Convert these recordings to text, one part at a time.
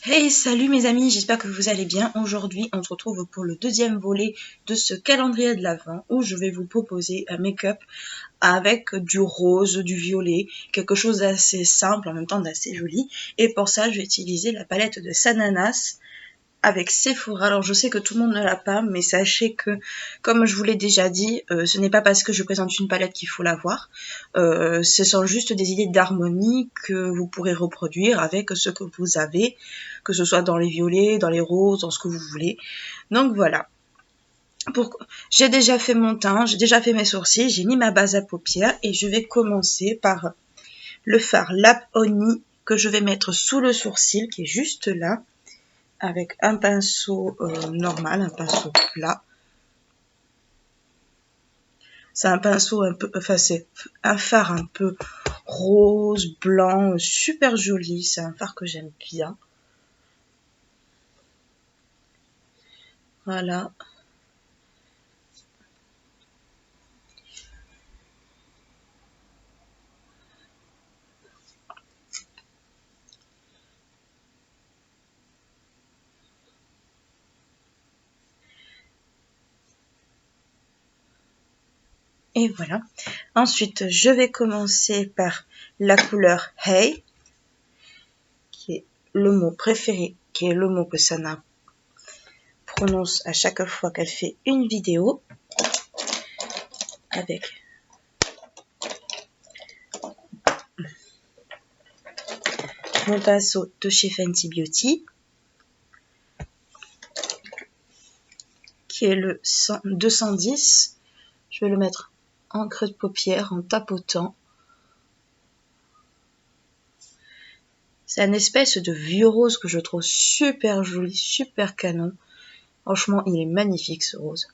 Hey, salut mes amis, j'espère que vous allez bien. Aujourd'hui, on se retrouve pour le deuxième volet de ce calendrier de l'Avent où je vais vous proposer un make-up avec du rose, du violet, quelque chose d'assez simple, en même temps d'assez joli. Et pour ça, je vais utiliser la palette de Sananas avec Sephora. Alors je sais que tout le monde ne l'a pas, mais sachez que, comme je vous l'ai déjà dit, ce n'est pas parce que je présente une palette qu'il faut l'avoir. Ce sont juste des idées d'harmonie que vous pourrez reproduire avec ce que vous avez, que ce soit dans les violets, dans les roses, dans ce que vous voulez. Donc voilà. J'ai déjà fait mon teint, j'ai déjà fait mes sourcils, j'ai mis ma base à paupières et je vais commencer par le fard Lap Honey que je vais mettre sous le sourcil qui est juste là, avec un pinceau normal, un pinceau plat. C'est un pinceau un peu, enfin c'est un fard un peu rose, blanc, super joli. C'est un fard que j'aime bien. Voilà. Et voilà. Ensuite, je vais commencer par la couleur Hey, qui est le mot préféré, qui est le mot que Sana prononce à chaque fois qu'elle fait une vidéo, avec mon pinceau de chez Fenty Beauty, qui est le 210. Je vais le mettre en creux de paupière, en tapotant. C'est une espèce de vieux rose que je trouve super joli, super canon. Franchement, il est magnifique ce rose.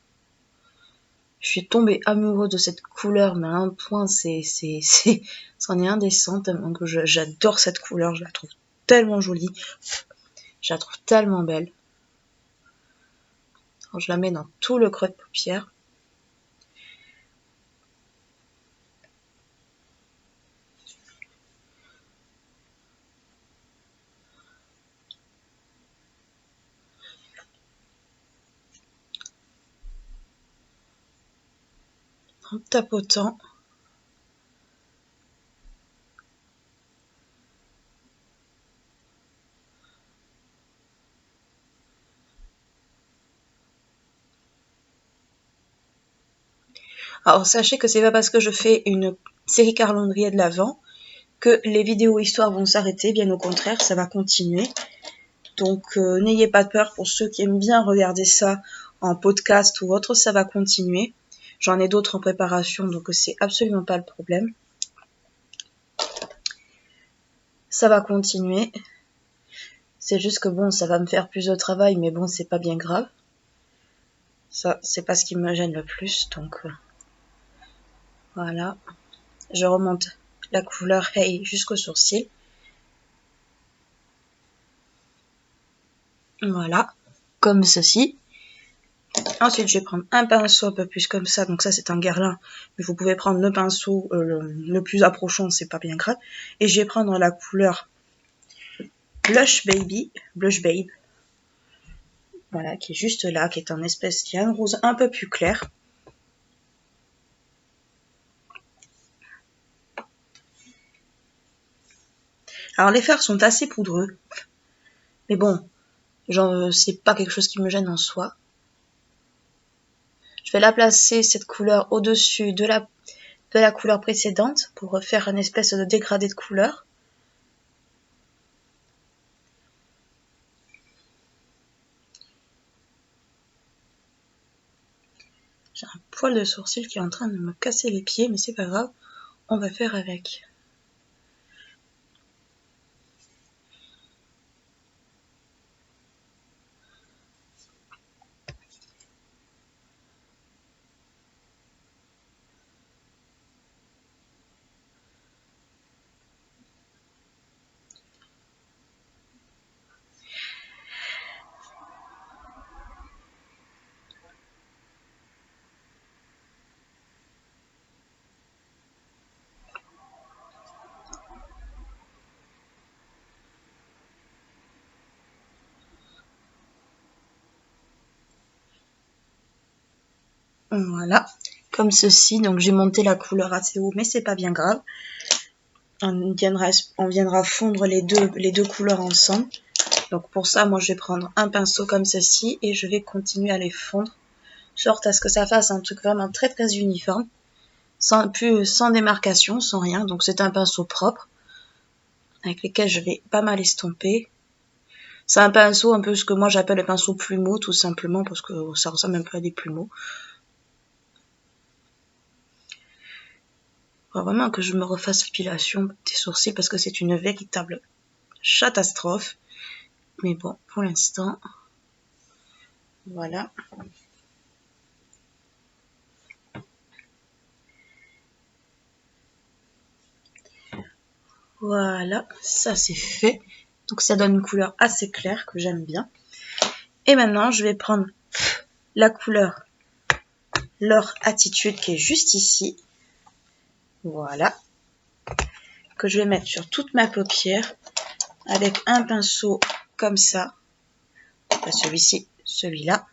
Je suis tombée amoureuse de cette couleur, mais à un point, c'en est indécent, tellement que j'adore cette couleur, je la trouve tellement jolie, je la trouve tellement belle. Alors, je la mets dans tout le creux de paupière. En tapotant. Alors sachez que c'est pas parce que je fais une série calendrier de l'Avent que les vidéos histoires vont s'arrêter, bien au contraire, ça va continuer. Donc n'ayez pas peur, pour ceux qui aiment bien regarder ça en podcast ou autre, ça va continuer. J'en ai d'autres en préparation, donc c'est absolument pas le problème. Ça va continuer. C'est juste que bon, ça va me faire plus de travail, mais bon, c'est pas bien grave. Ça, c'est pas ce qui me gêne le plus, donc voilà. Je remonte la couleur Hey jusqu'au sourcil. Voilà, comme ceci. Ensuite, je vais prendre un pinceau un peu plus comme ça. Donc ça, c'est un Guerlain. Mais vous pouvez prendre le pinceau le plus approchant, c'est pas bien grave. Et je vais prendre la couleur Blush Babe. Voilà, qui est juste là, qui est un espèce, qui a un rose un peu plus clair. Alors les fards sont assez poudreux. Mais bon, genre, c'est pas quelque chose qui me gêne en soi. Je vais la placer, cette couleur, au-dessus de la couleur précédente pour refaire une espèce de dégradé de couleur. J'ai un poil de sourcil qui est en train de me casser les pieds, mais c'est pas grave, on va faire avec. Voilà, comme ceci. Donc j'ai monté la couleur assez haut, mais c'est pas bien grave. On viendra fondre les deux couleurs ensemble. Donc pour ça, moi je vais prendre un pinceau comme ceci et je vais continuer à les fondre, sorte à ce que ça fasse un truc vraiment très très uniforme, sans démarcation, sans rien. Donc c'est un pinceau propre avec lequel je vais pas mal estomper. C'est un pinceau un peu ce que moi j'appelle le pinceau plumeau, tout simplement parce que ça ressemble un peu à des plumeaux. Faut vraiment que je me refasse l'épilation des sourcils parce que c'est une véritable catastrophe. Mais bon, pour l'instant, voilà. Voilà, ça c'est fait. Donc ça donne une couleur assez claire que j'aime bien. Et maintenant, je vais prendre la couleur Leur Attitude qui est juste ici. Voilà. Que je vais mettre sur toute ma paupière avec un pinceau comme ça. Pas celui-ci, celui-là.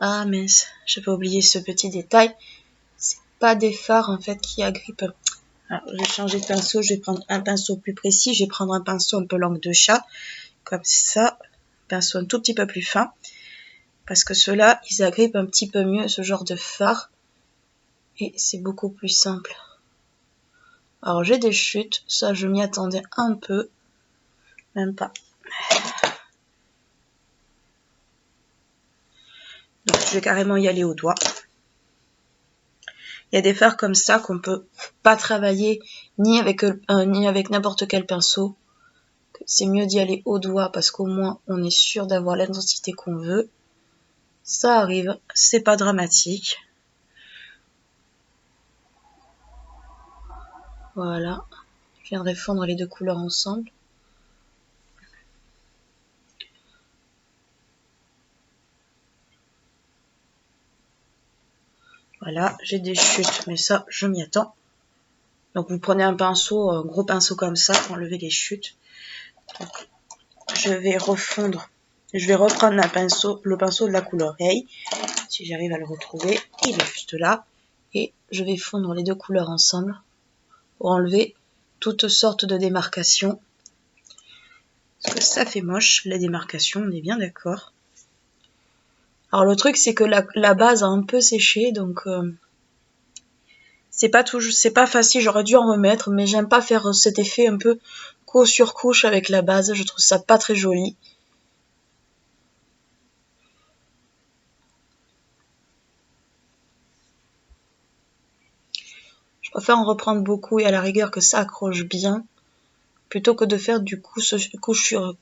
Ah mince, j'avais oublié ce petit détail. C'est pas des fards en fait qui agrippent. Alors, je vais changer de pinceau, je vais prendre un pinceau plus précis, je vais prendre un pinceau un peu langue de chat, comme ça, pinceau un tout petit peu plus fin, parce que ceux-là, ils agrippent un petit peu mieux ce genre de fard, et c'est beaucoup plus simple. Alors j'ai des chutes, ça je m'y attendais un peu, même pas. Donc je vais carrément y aller au doigt. Il y a des fards comme ça qu'on peut pas travailler ni avec n'importe quel pinceau. C'est mieux d'y aller au doigt parce qu'au moins on est sûr d'avoir l'intensité qu'on veut. Ça arrive, c'est pas dramatique. Voilà, je viendrai fondre les deux couleurs ensemble. Voilà, j'ai des chutes, mais ça, je m'y attends. Donc vous prenez un pinceau, un gros pinceau comme ça pour enlever les chutes. Donc, je vais refondre, je vais reprendre le pinceau de la couleur Hay. Si j'arrive à le retrouver, il est juste là. Et je vais fondre les deux couleurs ensemble pour enlever toutes sortes de démarcations. Parce que ça fait moche, les démarcations, on est bien d'accord. Alors le truc, c'est que la base a un peu séché, donc c'est pas facile. J'aurais dû en remettre, mais j'aime pas faire cet effet un peu couche sur couche avec la base. Je trouve ça pas très joli. Je préfère en reprendre beaucoup et à la rigueur que ça accroche bien, plutôt que de faire du couche sur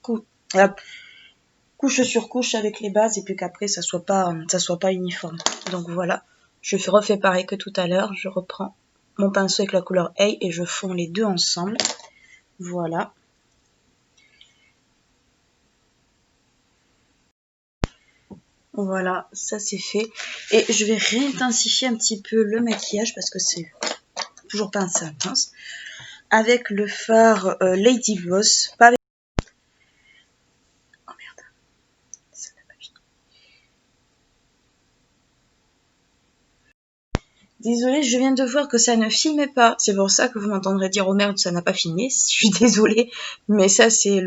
couche avec les bases et puis qu'après ça soit pas uniforme. Donc voilà, je refais pareil que tout à l'heure. Je reprends mon pinceau avec la couleur Hay et je fonds les deux ensemble. Voilà. Voilà, ça c'est fait. Et je vais réintensifier un petit peu le maquillage parce que c'est toujours pas assez intense. Avec le fard Lady Boss. Pas avec... Oh merde, ça n'a pas fini. Désolée, je viens de voir que ça ne filmait pas. C'est pour ça que vous m'entendrez dire oh merde, ça n'a pas filmé. Je suis désolée, mais ça c'est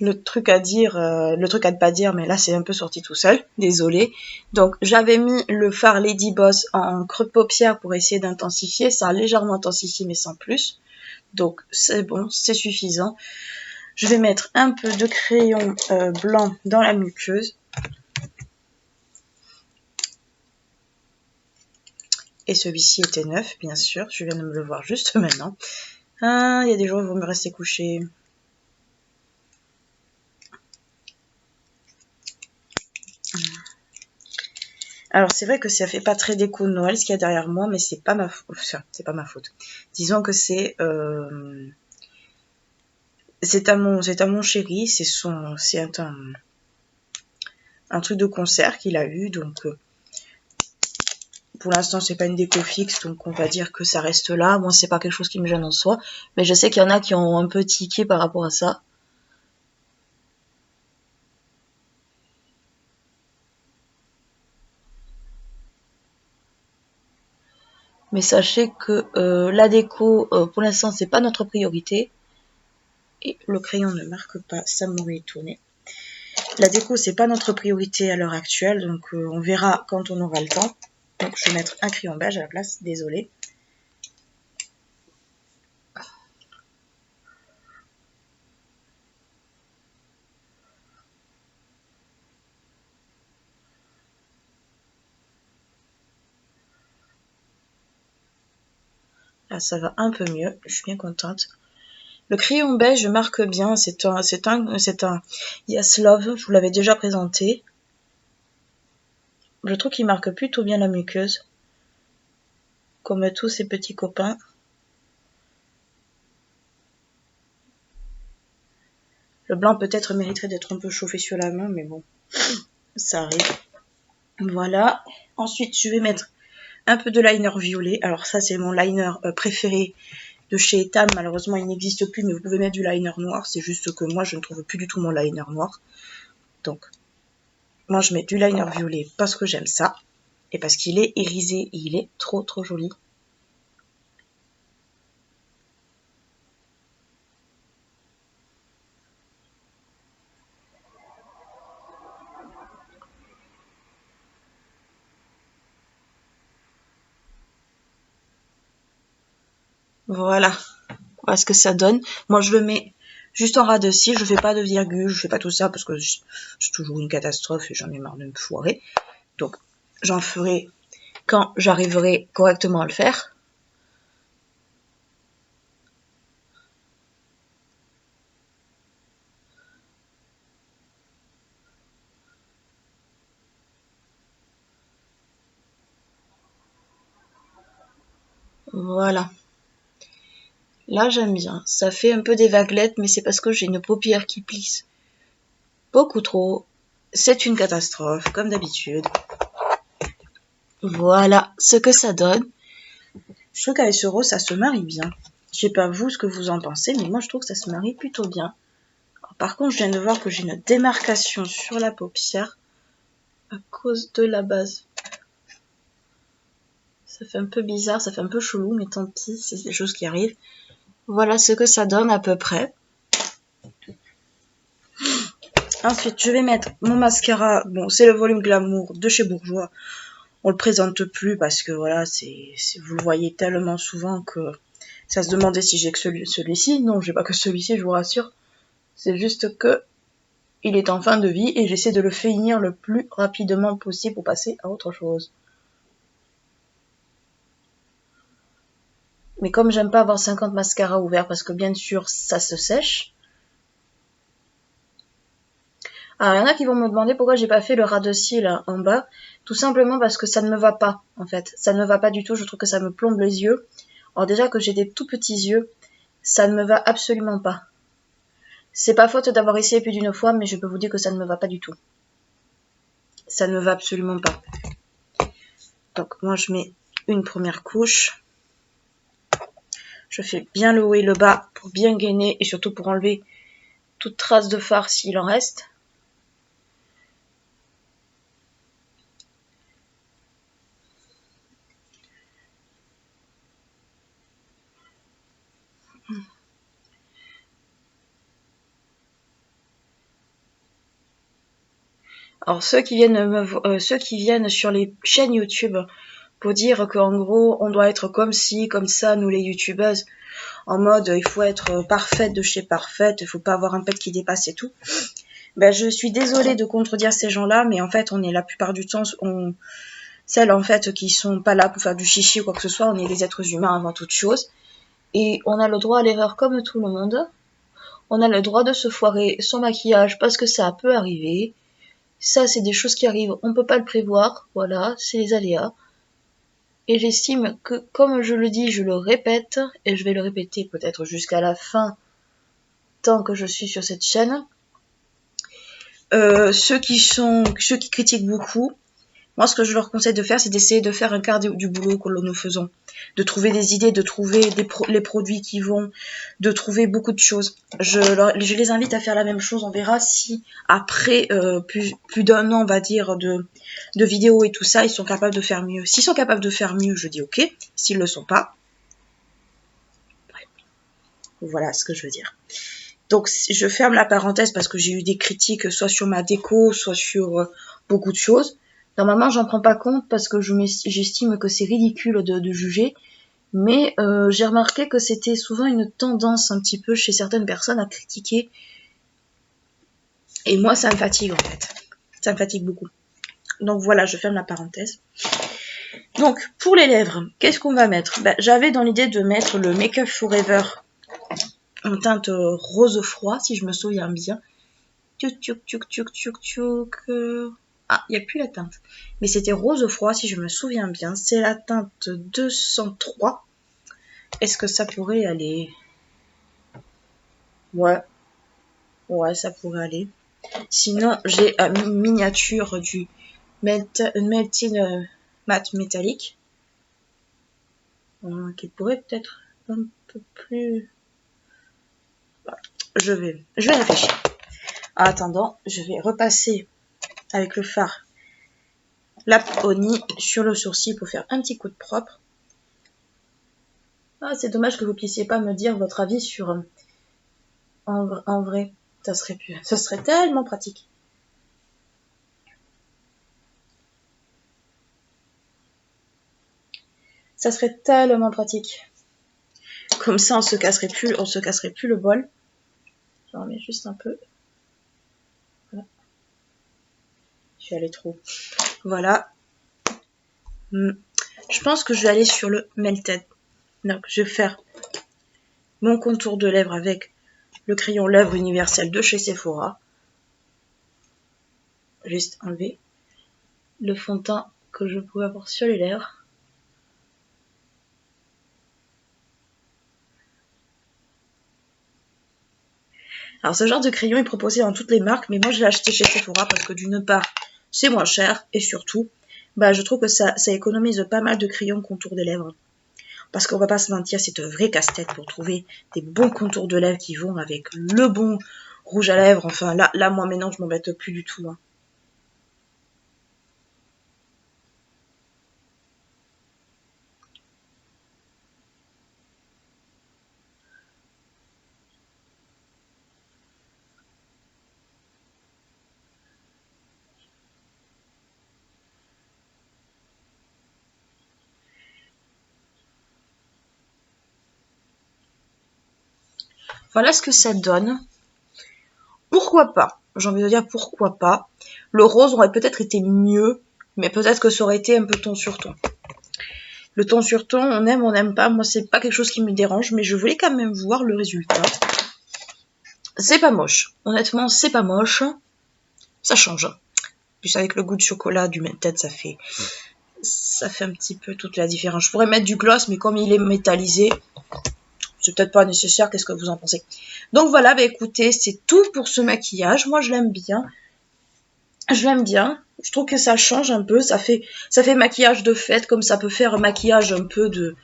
le truc à dire, le truc à ne pas dire, mais là c'est un peu sorti tout seul, désolé. Donc j'avais mis le fard Lady Boss en creux de paupière pour essayer d'intensifier, ça a légèrement intensifié mais sans plus. Donc c'est bon, c'est suffisant. Je vais mettre un peu de crayon blanc dans la muqueuse. Et celui-ci était neuf, bien sûr, je viens de me le voir juste maintenant. Ah, il y a des jours où vous me restez couché. Alors c'est vrai que ça fait pas très déco de Noël ce qu'il y a derrière moi, mais c'est pas ma faute. Enfin, c'est pas ma faute. Disons que c'est à mon chéri, c'est un truc de concert qu'il a eu, donc Pour l'instant, c'est pas une déco fixe, donc on va dire que ça reste là. Moi, c'est pas quelque chose qui me gêne en soi, mais je sais qu'il y en a qui ont un peu tiqué par rapport à ça. Mais sachez que la déco, pour l'instant, c'est pas notre priorité. Et le crayon ne marque pas, ça m'aurait étonné. La déco, c'est pas notre priorité à l'heure actuelle, donc on verra quand on aura le temps. Donc je vais mettre un crayon beige à la place, désolée. Là, ça va un peu mieux, je suis bien contente. Le crayon beige marque bien, c'est un Yes Love, je vous l'avais déjà présenté. Je trouve qu'il marque plutôt bien la muqueuse, comme tous ses petits copains. Le blanc peut-être mériterait d'être un peu chauffé sur la main, mais bon, ça arrive. Voilà. Ensuite, je vais mettre un peu de liner violet. Alors ça, c'est mon liner préféré de chez Etam. Malheureusement, il n'existe plus, mais vous pouvez mettre du liner noir. C'est juste que moi, je ne trouve plus du tout mon liner noir. Donc, moi, je mets du liner violet parce que j'aime ça. Et parce qu'il est irisé et il est trop trop joli. Voilà. Voilà ce que ça donne. Moi, je le mets juste en ras de cils. Je fais pas de virgule, je fais pas tout ça parce que c'est toujours une catastrophe et j'en ai marre de me foirer. Donc, j'en ferai quand j'arriverai correctement à le faire. Voilà. Là, j'aime bien. Ça fait un peu des vaguelettes, mais c'est parce que j'ai une paupière qui plisse beaucoup trop. C'est une catastrophe, comme d'habitude. Voilà ce que ça donne. Je trouve qu'avec ce rose, ça se marie bien. Je sais pas vous ce que vous en pensez, mais moi je trouve que ça se marie plutôt bien. Alors, par contre, je viens de voir que j'ai une démarcation sur la paupière à cause de la base. Ça fait un peu bizarre, ça fait un peu chelou, mais tant pis, c'est des choses qui arrivent. Voilà ce que ça donne à peu près. Ensuite, je vais mettre mon mascara. Bon, c'est le volume Glamour de chez Bourjois. On le présente plus parce que voilà, vous le voyez tellement souvent que ça se demandait si j'ai que celui-ci. Non, j'ai pas que celui-ci, je vous rassure. C'est juste que il est en fin de vie et j'essaie de le finir le plus rapidement possible pour passer à autre chose. Mais comme j'aime pas avoir 50 mascaras ouverts parce que bien sûr ça se sèche. Alors il y en a qui vont me demander pourquoi j'ai pas fait le ras de cils là, en bas. Tout simplement parce que ça ne me va pas en fait. Ça ne me va pas du tout, je trouve que ça me plombe les yeux. Alors déjà que j'ai des tout petits yeux, ça ne me va absolument pas. C'est pas faute d'avoir essayé plus d'une fois, mais je peux vous dire que ça ne me va pas du tout. Ça ne me va absolument pas. Donc moi je mets une première couche. Je fais bien le haut et le bas pour bien gainer et surtout pour enlever toute trace de fard s'il en reste. Alors ceux qui viennent sur les chaînes YouTube pour dire qu'en gros on doit être comme ci, comme ça, nous les youtubeuses, en mode il faut être parfaite de chez parfaite, il faut pas avoir un pet qui dépasse et tout. Ben je suis désolée de contredire ces gens-là, mais en fait on est la plupart du temps celles en fait qui sont pas là pour faire du chichi ou quoi que ce soit, on est des êtres humains avant toute chose. Et on a le droit à l'erreur comme tout le monde. On a le droit de se foirer son maquillage parce que ça peut arriver. Ça, c'est des choses qui arrivent, on peut pas le prévoir. Voilà, c'est les aléas. Et j'estime que, comme je le dis, je le répète, et je vais le répéter peut-être jusqu'à la fin, tant que je suis sur cette chaîne. Ceux qui critiquent beaucoup, Moi, ce que je leur conseille de faire, c'est d'essayer de faire un quart du boulot que nous faisons. De trouver des idées, de trouver les produits qui vont, de trouver beaucoup de choses. Je les invite à faire la même chose. On verra si, après plus d'un an, on va dire, de vidéos et tout ça, ils sont capables de faire mieux. S'ils sont capables de faire mieux, je dis ok. S'ils ne le sont pas, voilà ce que je veux dire. Donc, je ferme la parenthèse parce que j'ai eu des critiques, soit sur ma déco, soit sur beaucoup de choses. Normalement, j'en prends pas compte parce que j'estime que c'est ridicule de juger. Mais j'ai remarqué que c'était souvent une tendance un petit peu chez certaines personnes à critiquer. Et moi, ça me fatigue en fait. Ça me fatigue beaucoup. Donc voilà, je ferme la parenthèse. Donc, pour les lèvres, qu'est-ce qu'on va mettre? J'avais dans l'idée de mettre le Make Up Forever en teinte rose froid, si je me souviens bien. Ah, il n'y a plus la teinte. Mais c'était rose froid, si je me souviens bien. C'est la teinte 203. Est-ce que ça pourrait aller? Ouais. Ouais, ça pourrait aller. Sinon, j'ai une miniature du Melting Matte métallique. Qui pourrait peut-être un peu plus... Je vais réfléchir. En attendant, je vais repasser avec le fard la Oni sur le sourcil pour faire un petit coup de propre. Ah, c'est dommage que vous puissiez pas me dire votre avis sur... En vrai, ça serait tellement pratique. Ça serait tellement pratique. Comme ça, on se casserait plus le bol. J'en remets juste un peu. Voilà. Je suis allée trop. Voilà. Je pense que je vais aller sur le Melted. Donc, je vais faire mon contour de lèvres avec le crayon lèvres universel de chez Sephora. Juste enlever le fond de teint que je pouvais avoir sur les lèvres. Alors, ce genre de crayon est proposé dans toutes les marques, mais moi, je l'ai acheté chez Sephora parce que d'une part, c'est moins cher et surtout, je trouve que ça économise pas mal de crayons contour des lèvres. Parce qu'on va pas se mentir, c'est un vrai casse-tête pour trouver des bons contours de lèvres qui vont avec le bon rouge à lèvres. Enfin, là moi, maintenant, je m'embête plus du tout. Voilà ce que ça donne. Pourquoi pas? J'ai envie de dire pourquoi pas. Le rose aurait peut-être été mieux, mais peut-être que ça aurait été un peu ton sur ton. Le ton sur ton, on aime, on n'aime pas. Moi, c'est pas quelque chose qui me dérange, mais je voulais quand même voir le résultat. C'est pas moche. Honnêtement, c'est pas moche. Ça change. Plus avec le goût de chocolat du Mented, ça fait un petit peu toute la différence. Je pourrais mettre du gloss, mais comme il est métallisé, c'est peut-être pas nécessaire. Qu'est-ce que vous en pensez? Donc voilà, écoutez, c'est tout pour ce maquillage. Moi, je l'aime bien. Je l'aime bien. Je trouve que ça change un peu. Ça fait maquillage de fête, comme ça peut faire un maquillage un peu de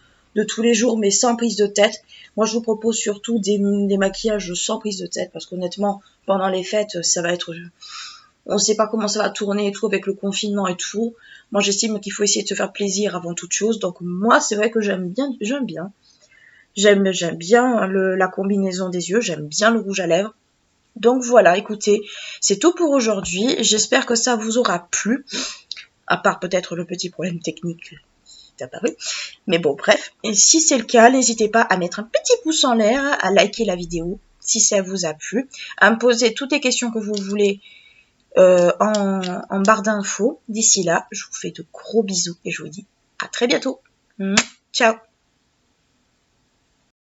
tous les jours, mais sans prise de tête. Moi, je vous propose surtout des maquillages sans prise de tête, parce qu'honnêtement, pendant les fêtes, ça va être... On ne sait pas comment ça va tourner et tout avec le confinement et tout. Moi, j'estime qu'il faut essayer de se faire plaisir avant toute chose. Donc moi, c'est vrai que j'aime bien. J'aime bien la combinaison des yeux. J'aime bien le rouge à lèvres. Donc voilà, écoutez, c'est tout pour aujourd'hui. J'espère que ça vous aura plu. À part peut-être le petit problème technique qui est apparu. Mais bon, bref. Et si c'est le cas, n'hésitez pas à mettre un petit pouce en l'air, à liker la vidéo si ça vous a plu, à me poser toutes les questions que vous voulez en barre d'infos. D'ici là, je vous fais de gros bisous et je vous dis à très bientôt. Ciao.